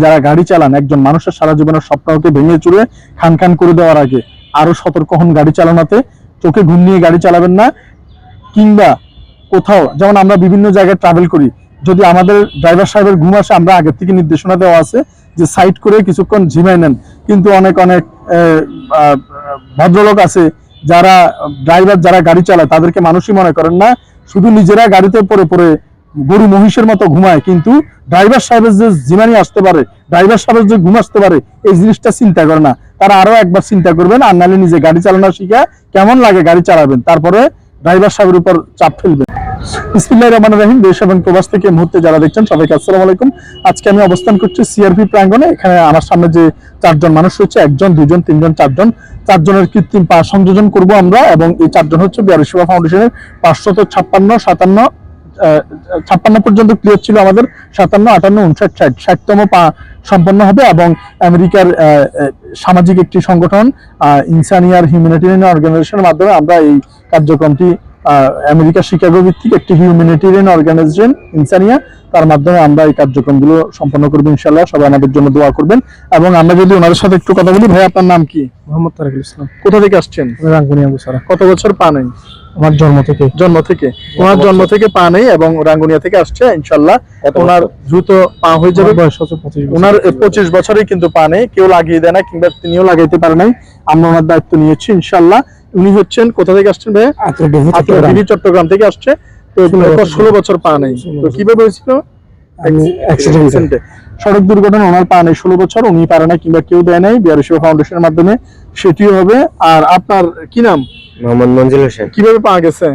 যারা গাড়ি চালান, একজন মানুষের সারা জীবনের স্বপ্নকে ভেঙে চুরে খান খান করে দেওয়ার আগে আরো সতর্ক হন গাড়ি চালানোতে। চোখে ঘুম নিয়ে গাড়ি চালাবেন না। কিংবা কোথাও, যেমন আমরা বিভিন্ন জায়গায় ট্রাভেল করি, যদি আমাদের ড্রাইভার সাহেবের ঘুম আসে, আমরা আগের থেকে নির্দেশনা দেওয়া আছে যে সাইড করে কিছুক্ষণ ঝিমাই নেন। কিন্তু অনেক ভদ্রলোক আছে যারা ড্রাইভার, যারা গাড়ি চালায় তাদেরকে মানুষই মনে করেন না, শুধু নিজেরা গাড়িতে পড়ে পড়ে গরু মহিষের মতো ঘুমায়, কিন্তু ড্রাইভার সাহেবের যে জিমানি আসতে পারে, ড্রাইভার সাহেবের যে ঘুম আসতে পারে, এই জিনিসটা চিন্তা করে না। তারা আরো একবার চিন্তা করবেন, আর নাহলে নিজে গাড়ি চালানো শিখা কেমন লাগে গাড়ি চালাবেন, তারপরে ড্রাইভার সাহেবের উপর চাপ ফেলবেন। বিসমিল্লাহির রহমানির রহিম। দেশ এবং প্রবাস থেকে মুহূর্তে যারা দেখছেন সবাইকে আসসালামু আলাইকুম। আজকে আমি অবস্থান করছি সিআরপি প্রাঙ্গণে। এখানে আমার সামনে যে 4 জন মানুষ রয়েছে, 1 জন 2 জন 3 জন 4 জন, 4 জনের কৃত্রিম পা সংযোজন করব আমরা। এবং এই 4 জন হচ্ছে বিহারি সেবা ফাউন্ডেশনের 556, 57 পর্যন্ত ক্লিয়ার ছিল আমাদের, 57, 58, 59, 60তম পা সম্পন্ন হবে। এবং আমেরিকার সামাজিক একটি সংগঠন ইনসানিয়ার হিউম্যানিটেরিয়ান অর্গানাইজেশনের মাধ্যমে আমরা এই কার্যক্রমটি, আমেরিকা শিকাগো ভিত্তিক একটি হিউম্যানিটেরিয়ান অর্গানাইজেশন ইনসানিয়া, তার মাধ্যমে আমরা এই কার্যক্রমগুলো সম্পন্ন করবো ইনশাআল্লাহ। সবাই আমাদের জন্য দোয়া করবেন। এবং আমরা যদি ওনাদের সাথে একটু কথা বলি, ভাই আপনার নাম কি? মোহাম্মদ তারেকুল ইসলাম। কোথা থেকে আসছেন? রাঙ্গুনিয়া বুসারা। কত বছর পা নেই? আমার জন্ম থেকে। ওনার জন্ম থেকে পা নেই এবং রাঙ্গুনিয়া থেকে আসছে। ইনশাআল্লাহ ওনার দ্রুত পা হয়ে যাবে। বয়স হচ্ছে 25 বছর। ওনার 25 বছরই কিন্তু পা নেই, কেউ লাগিয়ে দেয় না, কিংবা তিনিও লাগাইতে পারে নাই। আমরা ওনার দায়িত্ব নিয়েছি ইনশাআল্লাহ। উনি হচ্ছেন, কোথা থেকে আসছেন ভাই? চট্টগ্রাম থেকে আসছে। তো 16 বছর পা নেই। তো কিভাবে হয়েছিল? অ্যাক্সিডেন্টে, সড়ক দুর্ঘটনা। ওনার পা নেই 16 বছর, উনি পারে না কিংবা কেউ দেয় নাই। বিহারি সেবা ফাউন্ডেশনের মাধ্যমে সেটিও হবে। আর আপনার কি নাম? মোহাম্মদ মঞ্জুল হোসেন। কিভাবে পা গেছে?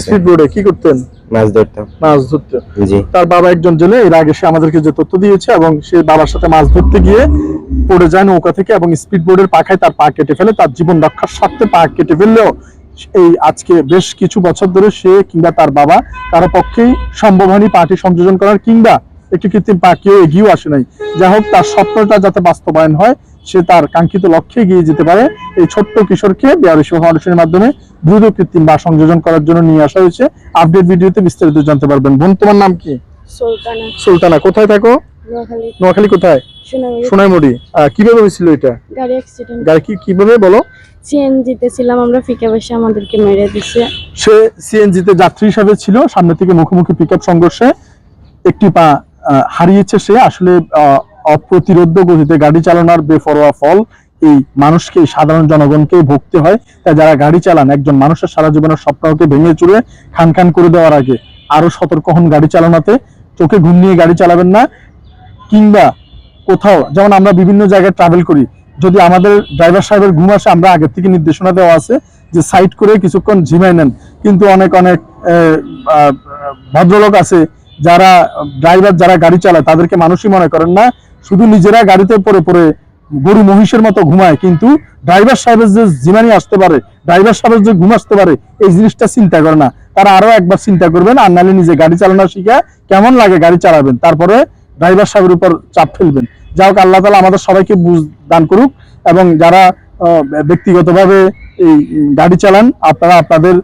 স্পিড বোর্ডে কি করতেন? মাছ ধরতাম। মাছ ধরতে। জি। তার বাবা একজন জেলে, এর আগে সে আমাদেরকে যে তথ্য দিয়েছে, এবং সে বাবার সাথে মাছ ধরতে গিয়ে পড়ে যায় নৌকা থেকে, এবং স্পিড বোর্ডের পাখায় তার পা কেটে ফেলে। তার জীবন রক্ষার স্বার্থে পা কেটে ফেললেও এই আজকে বেশ কিছু বছর ধরে সে কিংবা তার বাবা কারো পক্ষেই সম্ভব হয়নি পাটি সংযোজন করার, কিংবা একটি কৃত্রিম পা কেউ এগিয়েও আসে নাই। যা হোক, তার স্বপ্নটা যাতে বাস্তবায়ন হয়, সে তার কাঙ্ক্ষিত লক্ষ্যে এগিয়ে যেতে পারে, এই ছোট্ট কিশোরকে বিহারি সেবা ফাউন্ডেশনের মাধ্যমে দ্রুত কৃত্রিম পা সংযোজন করার জন্য নিয়ে আসা হয়েছে। আপডেট ভিডিওতে বিস্তারিত জানতে পারবেন। বোন, তোমার নাম কি? সুলতানা। কোথায় থাকো? নোয়াখালী। কোথায়? সোনাইমুড়ি। কিভাবে হয়েছিল এটা? গাড়ি অ্যাক্সিডেন্ট। গাড়ি কিভাবে বলো? সিএনজিতে ছিলাম আমরা, পিকআপ এসে আমাদেরকে মেরে দিছে। সে সিএনজিতে যাত্রী হিসাবে ছিল, সামনে থেকে মুখোমুখি পিকআপ সংঘর্ষে একটি পা হারিয়েছে সে। আসলে অপ্রতিরোধ্য গতিতে গাড়ি চালানোর বেপরোয়া ফল এই মানুষকে, সাধারণ জনগণকে ভুগতে হয়। তাই যারা গাড়ি চালান, একজন মানুষের সারা জীবনের স্বপ্নকে ভেঙে চুরে খান খান করে দেওয়ার আগে আরো সতর্ক হন গাড়ি চালানোতে। চোখে ঘুম নিয়ে গাড়ি চালাবেন না। কিংবা কোথাও, যেমন আমরা বিভিন্ন জায়গায় ট্রাভেল করি, যদি আমাদের ড্রাইভার সাহেবের ঘুম আসে, আমরা আগের থেকে নির্দেশনা দেওয়া আছে যে সাইড করে কিছুক্ষণ ঝিমাই নেন। কিন্তু অনেক ভদ্রলোক আছে যারা ড্রাইভার, যারা গাড়ি চালায় তাদেরকে মানুষই মনে করেন না, শুধু নিজেরা গাড়িতে পড়ে পড়ে গরু মহিষের মতো ঘুমায়, কিন্তু ড্রাইভার সাহেবের যে জিমানি আসতে পারে, ড্রাইভার সাহেবের যে ঘুম আসতে পারে, এই জিনিসটা চিন্তা করে না। তারা আরো একবার চিন্তা করবেন, আর নাহলে নিজে গাড়ি চালানো শিখা কেমন লাগে গাড়ি চালাবেন, তারপরে ড্রাইভার সাহেবের উপর চাপ ফেলবেন। যা হোক, আল্লাহ তাআলা আমাদের সবাইকে বুঝ দান করুক। এবং যারা ব্যক্তিগতভাবে এই গাড়ি চালান, আপনারা আপনাদের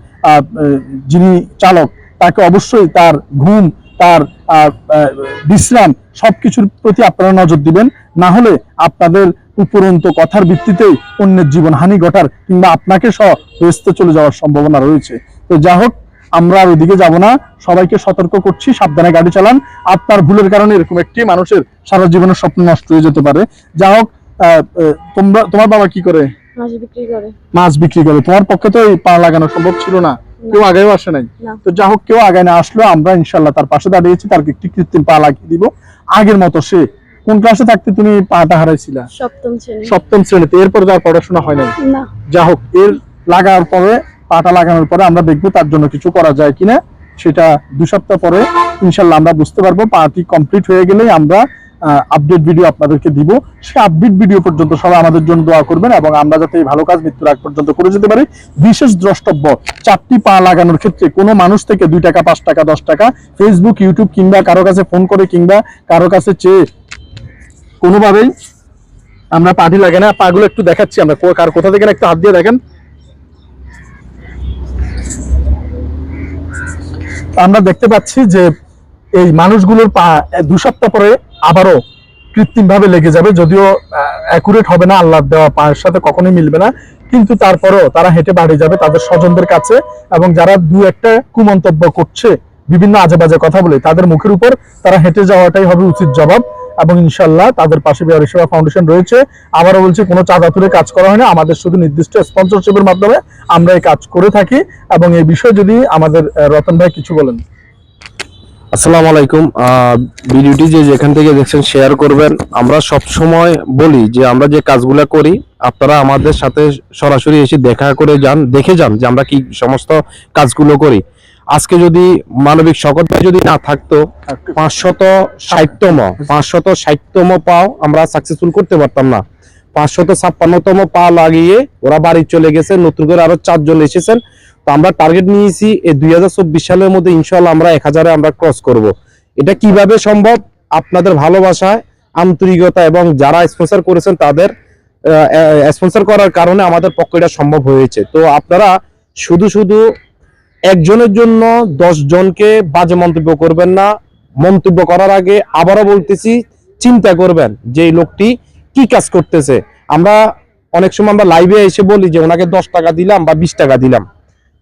যিনি চালক, তাকে অবশ্যই তার ঘুম, তার বিশ্রাম সবকিছুর প্রতি আপনারা নজর দিবেন। না হলে আপনাদের উপরন্ত কথার ভিত্তিতেই অন্যের জীবন হানি ঘটার, কিংবা আপনাকে সহ বেহেশতে চলে যাওয়ার সম্ভাবনা রয়েছে। তো যা হোক, আমরা আর ওইদিকে যাব না। সবাইকে সতর্ক করছি, সাবধানে গাড়ি চালান। আপনার ভুলের কারণে এরকম একটি মানুষের সারা জীবনের স্বপ্ন নষ্ট হয়ে যেতে পারে। যা হোক, তোমার বাবা কি করে? মাছ বিক্রি করে। তোমার পক্ষে তো এই পা লাগানো সম্ভব ছিল না, কেউ আগেও আসে নাই। তো যা হোক, কেউ আগে না আসলো, আমরা ইনশাল্লাহ তার পাশে দাঁড়িয়েছি, তার একটি কৃত্রিম পা লাগিয়ে দিব আগের মতো। সে কোন ক্লাসে থাকতে তুমি পাটা হারাইছিলা? সপ্তম শ্রেণীতে। এরপর তার পড়াশোনা হয় নাই? যা হোক, এর লাগার পরে, পাটা লাগানোর পরে আমরা দেখবো তার জন্য কিছু করা যায় কিনা। সেটা 2 সপ্তাহ পরে ইনশাল্লাহ আমরা বুঝতে পারবো। পাটি কমপ্লিট হয়ে গেলেই আমরা আপডেট ভিডিও আপনাদেরকে দিব। সে আপডেট ভিডিও পর্যন্ত সবাই আমাদের জন্য দোয়া করবেন, এবং আমরা যাতে এই ভালো কাজ মৃত্যুর আগ পর্যন্ত করে যেতে পারি। বিশেষ দ্রষ্টব্য, 4টি পা লাগানোর ক্ষেত্রে কোনো মানুষ থেকে 2 টাকা, 5 টাকা, 10 টাকা, ফেসবুক, ইউটিউব কিংবা কারো কাছে ফোন করে কিংবা কারো কাছে চেয়ে কোনোভাবেই আমরা পাটি লাগাই না। পাগুলো একটু দেখাচ্ছি আমরা, কার কোথা থেকে একটু হাত দিয়ে দেখেন। আমরা দেখতে পাচ্ছি যে এই মানুষগুলোর পা 2 সপ্তাহ পরে আবারও কৃত্রিম ভাবে লেগে যাবে, যদিও অ্যাকুরেট হবে না, আল্লাহর দেওয়া পায়ের সাথে কখনোই মিলবে না, কিন্তু তারপরেও তারা হেঁটে বাড়ি যাবে তাদের স্বজনদের কাছে, এবং যারা দু একটা কুমন্তব্য করছে বিভিন্ন আজে বাজে কথা বলে তাদের মুখের উপর তারা হেঁটে যাওয়াটাই হবে উচিত জবাব। এবং ইনশাল্লাহ তাদের পাশে বেয়ারি সেবা ফাউন্ডেশন রয়েছে। আবারও বলছি, কোনো চাঁদা তুলে কাজ করা হয় না, আমাদের শুধু নির্দিষ্ট স্পন্সরশিপের মাধ্যমে আমরা এই কাজ করে থাকি। এবং এই বিষয়ে যদি আমাদের রতন ভাই কিছু বলেন। আসসালামু আলাইকুম। ভিডিওটি যে যেখান থেকে দেখছেন শেয়ার করবেন। আমরা সব সময় বলি যে আমরা যে কাজগুলো করি আপনারা আমাদের সাথে সরাসরি এসে দেখা করে যান, দেখে যান যে আমরা কি সমস্ত কাজগুলো করি। আজকে যদি মানবিক সকলতা যদি না থাকতো 560তম পাও আমরা সাকসেসফুল করতে পারতাম না। 556তম পা লাগিয়ে ওরা বাড়ি চলে গেছে, নতুন করে আরো 4 জন এসেছেন। তো আমরা টার্গেট নিয়েছি এই 2024 সালের মধ্যে ইনশাআল্লাহ আমরা 1000-এ আমরা ক্রস করব। এটা কিভাবে সম্ভব? আপনাদের ভালোবাসায়, আন্তরিকতা এবং যারা স্পন্সর করেছেন তাদের স্পন্সর করার কারণে আমাদের পক্ষে এটা সম্ভব হয়েছে। তো আপনারা শুধু একজনের জন্য 10 জনকে বাজে মন্তব্য করবেন না। মন্তব্য করার আগে আবারও বলতেছি, চিন্তা করবেন যে এই লোকটি কি কাজ করতেছে। আমরা অনেক সময় আমরা লাইভে এসে বলি যে ওনাকে 10 টাকা দিলাম বা 20 টাকা দিলাম,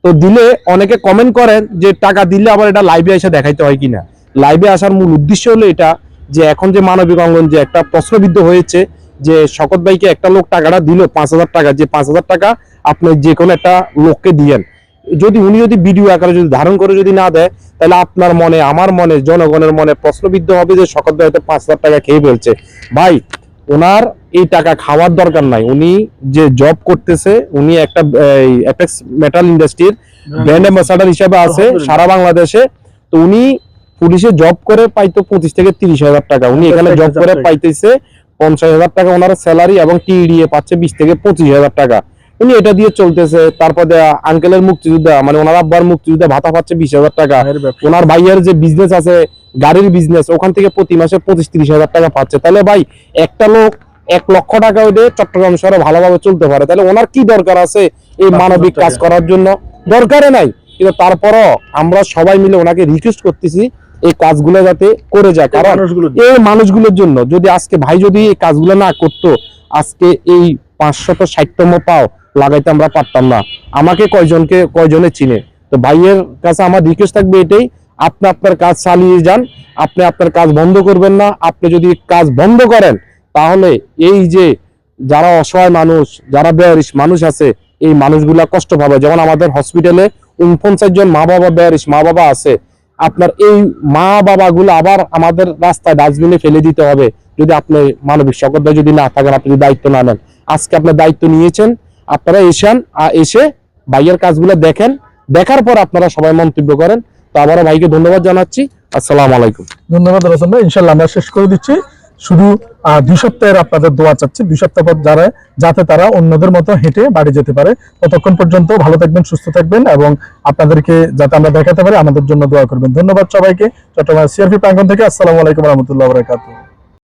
তো দিলে অনেকে কমেন্ট করেন যে টাকা দিলে আবার এটা লাইভে এসে দেখাইতে হয় কিনা। লাইভে আসার মূল উদ্দেশ্য হলো এটা যে এখন যে মানবিক অঙ্গন যে একটা প্রশ্নবিদ্ধ হয়েছে যে শকত ভাইকে একটা লোক টাকাটা দিল 5000 টাকা, যে 5000 টাকা আপনি যে কোনো একটা লোককে দিয়েন, যদি উনি যদি ভিডিও আকারে যদি ধারণ করে যদি না দেয়, তাহলে আপনার মনে, আমার মনে, জনগণের মনে প্রশ্নবিদ্ধ হবে যে শকত ভাই হয়তো 5000 টাকা খেয়ে ফেলছে। ভাই, ওনার এই টাকা খাওয়ার দরকার নাই। উনি যে জব করতেছে, উনি একটা অ্যাপেক্স মেটাল ইন্ডাস্ট্রির ব্র্যান্ড অ্যাম্বাসাডার হিসেবে আছে সারা বাংলাদেশে। তো উনি পুলিশে জব করে পাইতো 25 থেকে 30,000 টাকা, উনি এখানে জব করে পাইতেছে 50,000 টাকা ওনার স্যালারি, এবং টিডিএ পাচ্ছে 20 থেকে 25,000 টাকা। উনি এটা দিয়ে চলতেছে। তারপরে আঙ্কেলের মুক্তিযোদ্ধা মানে ওনার আব্বার মুক্তিযোদ্ধা ভাতা পাচ্ছে 20,000 টাকা। ওনার ভাইয়ের যে বিজনেস আছে গাড়ির বিজনেস, ওখান থেকে প্রতি মাসে 25-30,000 টাকা পাচ্ছে। তাহলে ভাই, একটা লোক 1 লক্ষ টাকা ওইটা চট্টগ্রাম শহরে ভালোভাবে চলতে পারে, তাহলে ওনার কি দরকার আছে এই মানবিক কাজ করার জন্য? দরকারে নাই। কিন্তু তারপরও আমরা সবাই মিলে ওনাকে রিকোয়েস্ট করতেছি এই কাজগুলো যাতে করে যায়, কারণ এই মানুষগুলোর জন্য। যদি আজকে ভাই যদি এই কাজগুলো না করতো, আজকে এই 560তম পাও লাগাইতে আমরা পারতাম না। আমাকে কয়জনে চিনে। তো ভাইয়ের কাছে আমার রিকোয়েস্ট থাকবে এটাই, আপনি আপনার কাজ চালিয়ে যান, আপনি আপনার কাজ বন্ধ করবেন না। আপনি যদি কাজ বন্ধ করেন তাহলে এই যে যারা অসহায় মানুষ, যারা বেয়ারিশ মানুষ আছে, এই মানুষগুলা কষ্ট পাবে। যেমন আমাদের হসপিটালে 49 জন মা বাবা বেয়ারিশ মা বাবা আছে। আপনার এই মা বাবা গুলো আবার আমাদের রাস্তায় ডাস্টবিনে ফেলে দিতে হবে যদি আপনি মানবিক সকলতা যদি না থাকেন, আপনি যদি দায়িত্ব না নেন। আজকে আপনার দায়িত্ব নিয়েছেন, আপনারা এসে ভাইয়ের কাজগুলো দেখেন, দেখার পর আপনারা সবাই মন্তব্য করেন। তো আবারও ভাইকে ধন্যবাদ জানাচ্ছি। আসসালামু আলাইকুম। ধন্যবাদ রতন ভাই। ইনশাল্লাহ আমরা শেষ করে দিচ্ছি। শুধু 2 সপ্তাহের আপনাদের দোয়া চাচ্ছি, 2 সপ্তাহ পর যাতে তারা অন্যদের মতো হেঁটে বাড়ি যেতে পারে। ততক্ষণ পর্যন্ত ভালো থাকবেন, সুস্থ থাকবেন, এবং আপনাদেরকে যাতে আমরা দেখাতে পারি আমাদের জন্য দোয়া করবেন। ধন্যবাদ সবাইকে। চট্টগ্রাম সিআরপি প্রাঙ্গণ থেকে আসসালামু আলাইকুম রহমতুল্লাহ বারাকাতুহু।